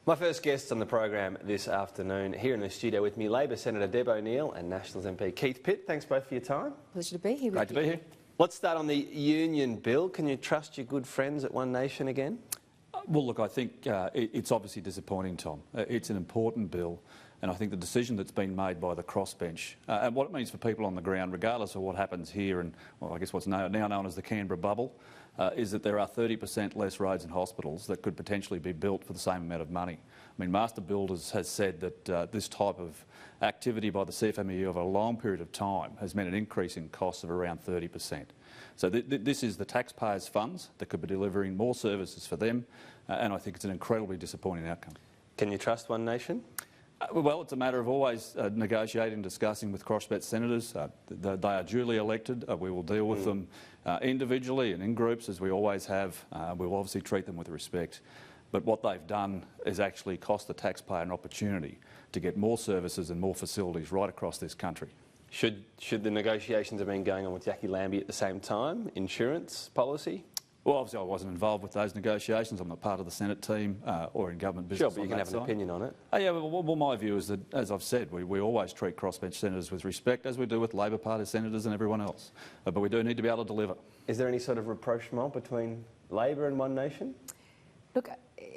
My first guests on the program this afternoon, here in the studio with me, Labor Senator Deb O'Neill and Nationals MP Keith Pitt. Thanks both for your time. Pleasure to be here. Great to be here. Let's start on the union bill. Can you trust your good friends at One Nation again? Well, look, I think it's obviously disappointing, Tom. It's an important bill, and I think the decision that's been made by the crossbench and what it means for people on the ground, regardless of what happens here and, well, I guess what's now known as the Canberra bubble, is that there are 30% less roads and hospitals that could potentially be built for the same amount of money. I mean, Master Builders has said that this type of activity by the CFMEU over a long period of time has meant an increase in costs of around 30%. So this is the taxpayers' funds that could be delivering more services for them, and I think it's an incredibly disappointing outcome. Can you trust One Nation? Well, it's a matter of always negotiating and discussing with crossbench senators. They are duly elected. We will deal with them individually and in groups, as we always have. We'll obviously treat them with respect. But what they've done is actually cost the taxpayer an opportunity to get more services and more facilities right across this country. Should the negotiations have been going on with Jackie Lambie at the same time? Insurance policy? Well, obviously I wasn't involved with those negotiations. I'm not part of the Senate team or in government business. Sure, but you can have an opinion on it. Yeah, well, my view is that, as I've said, we always treat crossbench senators with respect, as we do with Labor Party senators and everyone else. But we do need to be able to deliver. Is there any sort of rapprochement between Labor and One Nation? Look,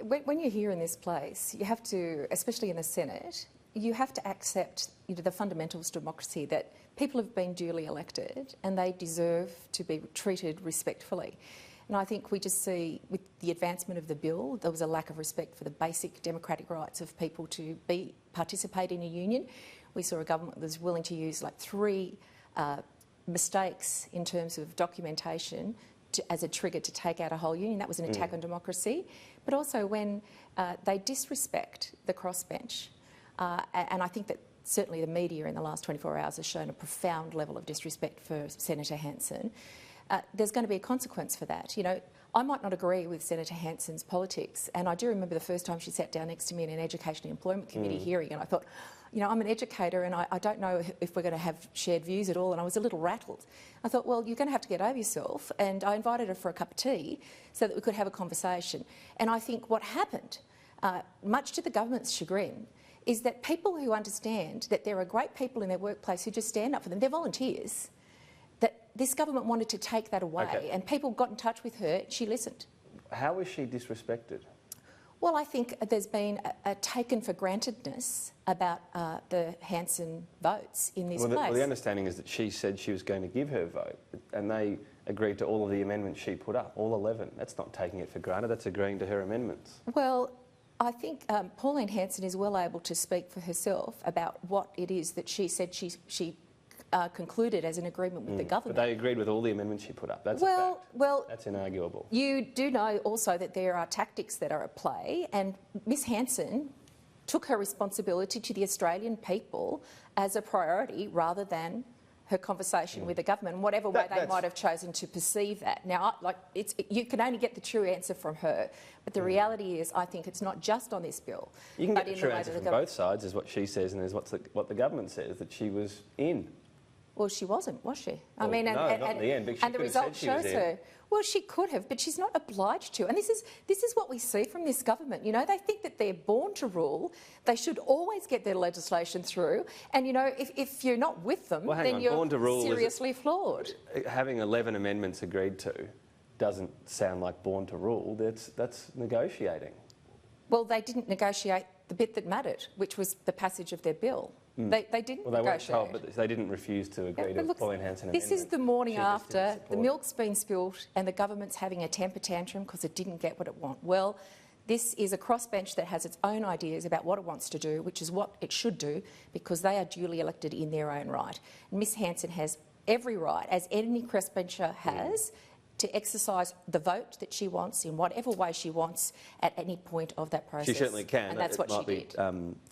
when you're here in this place, you have to, especially in the Senate, you have to accept the fundamentals of democracy, that people have been duly elected and they deserve to be treated respectfully. And I think we just see, with the advancement of the bill, there was a lack of respect for the basic democratic rights of people to participate in a union. We saw a government that was willing to use like 3 mistakes in terms of documentation as a trigger to take out a whole union. That was an attack on democracy. But also when they disrespect the crossbench, and I think that certainly the media in the last 24 hours has shown a profound level of disrespect for Senator Hanson. There's going to be a consequence for that. You know, I might not agree with Senator Hanson's politics, and I do remember the first time she sat down next to me in an Education and Employment Committee hearing, and I thought, you know, I'm an educator and I don't know if we're going to have shared views at all, and I was a little rattled. I thought, well, you're going to have to get over yourself, and I invited her for a cup of tea so that we could have a conversation. And I think what happened, much to the government's chagrin, is that people who understand that there are great people in their workplace who just stand up for them, they're volunteers, that this government wanted to take that away, and people got in touch with her, she listened. How was she disrespected? Well, I think there's been a taken for grantedness about the Hanson votes in this place. Well, the understanding is that she said she was going to give her vote, and they agreed to all of the amendments she put up, all 11. That's not taking it for granted, that's agreeing to her amendments. Well, I think Pauline Hanson is well able to speak for herself about what it is that she said she concluded as an agreement with the government. But they agreed with all the amendments she put up. That's a fact. Well, that's inarguable. You do know also that there are tactics that are at play, and Miss Hanson took her responsibility to the Australian people as a priority rather than her conversation with the government, in whatever way they might have chosen to perceive that. Now, you can only get the true answer from her, but the reality is, I think it's not just on this bill. You can get the true answer from both sides, is what she says, and is what the government says, that she was in. Well, she wasn't, was she? Well, I mean, no, not in the end, but she and the could have result said she was shows in. her. Well, she could have, but she's not obliged to. And this is what we see from this government. You know, they think that they're born to rule. They should always get their legislation through. And, you know, if you're not with them, then you're seriously flawed. Having 11 amendments agreed to doesn't sound like born to rule. That's negotiating. Well, they didn't negotiate the bit that mattered, which was the passage of their bill. They didn't Well, they weren't negotiate. told, but they didn't refuse to agree to Pauline Hanson amendment. This is the morning after the milk's been spilt and the government's having a temper tantrum because it didn't get what it wanted. Well, this is a crossbench that has its own ideas about what it wants to do, which is what it should do, because they are duly elected in their own right. Miss Hanson has every right, as any crossbencher has, to exercise the vote that she wants in whatever way she wants at any point of that process. She certainly can. And that's what she did.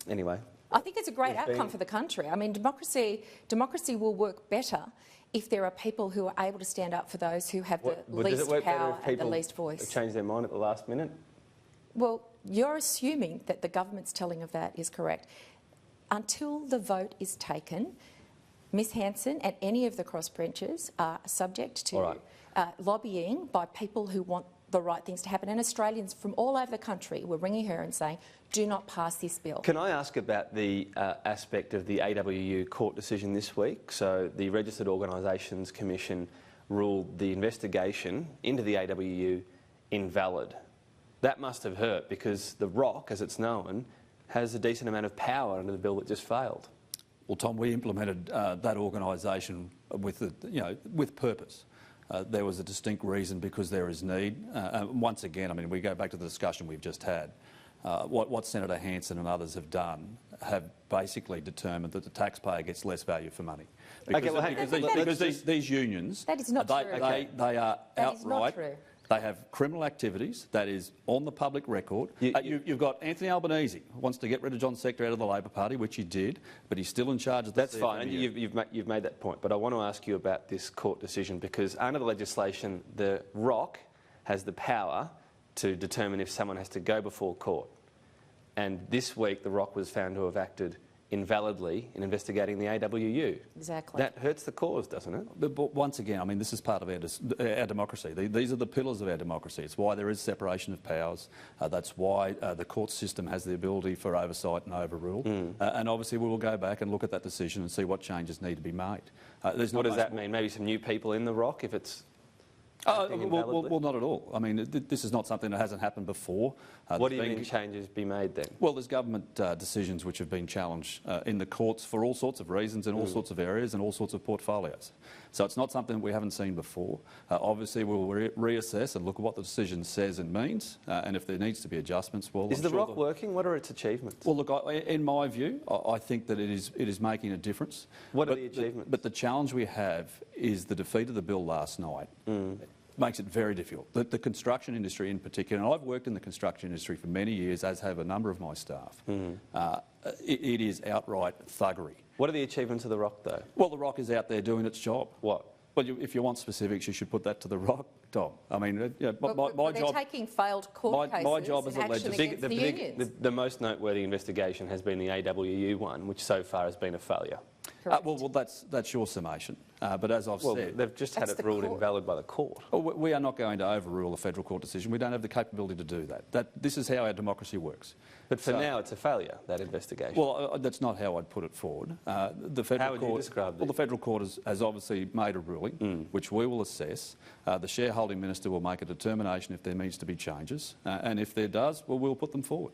Anyway. I think it's a great outcome for the country. I mean, democracy will work better if there are people who are able to stand up for those who have the least power and the least voice. Change their mind at the last minute? Well, you're assuming that the government's telling of that is correct. Until the vote is taken, Ms Hanson and any of the crossbenchers are subject to lobbying by people who want the right things to happen. And Australians from all over the country were ringing her and saying, do not pass this bill. Can I ask about the aspect of the AWU court decision this week? So the Registered Organisations Commission ruled the investigation into the AWU invalid. That must have hurt because the ROC, as it's known, has a decent amount of power under the bill that just failed. Well, Tom, we implemented that organisation with purpose. There was a distinct reason because there is need. Once again, I mean, we go back to the discussion we've just had. What Senator Hanson and others have done have basically determined that the taxpayer gets less value for money. Because these unions, that is not true. They are that is not outright. true. They have criminal activities that is on the public record. You've got Anthony Albanese who wants to get rid of John Sector out of the Labor Party, which he did, but he's still in charge of the That's fine, and you've made that point. But I want to ask you about this court decision because under the legislation, the ROC has the power to determine if someone has to go before court. And this week, the ROC was found to have acted invalidly in investigating the AWU. Exactly. That hurts the cause, doesn't it? But once again, I mean, this is part of our democracy. These are the pillars of our democracy. It's why there is separation of powers. That's why the court system has the ability for oversight and overrule. And obviously, we will go back and look at that decision and see what changes need to be made. What does that mean? Maybe some new people in the ROC if it's... Well, not at all. I mean, this is not something that hasn't happened before. What do you mean changes be made then? Well, there's government decisions which have been challenged in the courts for all sorts of reasons in all sorts of areas and all sorts of portfolios. So it's not something we haven't seen before. Obviously, we'll reassess and look at what the decision says and means, and if there needs to be adjustments, well... Is the ROC working? What are its achievements? Well, look, in my view, I think that it is making a difference. What are the achievements? But the challenge we have is the defeat of the bill last night. Makes it very difficult. The construction industry in particular, and I've worked in the construction industry for many years, as have a number of my staff, it is outright thuggery. What are the achievements of the ROC, though? Well, the ROC is out there doing its job. What? Well, if you want specifics, you should put that to the ROC, Tom. I mean, my they're job... taking failed court cases my job as a action against the unions. The most noteworthy investigation has been the AWU one, which so far has been a failure. Well, that's your summation. But as I've said... they've just had it ruled invalid by the court. We are not going to overrule a federal court decision. We don't have the capability to do that. This is how our democracy works. But for now, it's a failure, that investigation. Well, that's not how I'd put it forward. The federal how would you describe it? Well, the federal court has obviously made a ruling, which we will assess. The shareholding minister will make a determination if there needs to be changes. And if there does, well, we'll put them forward.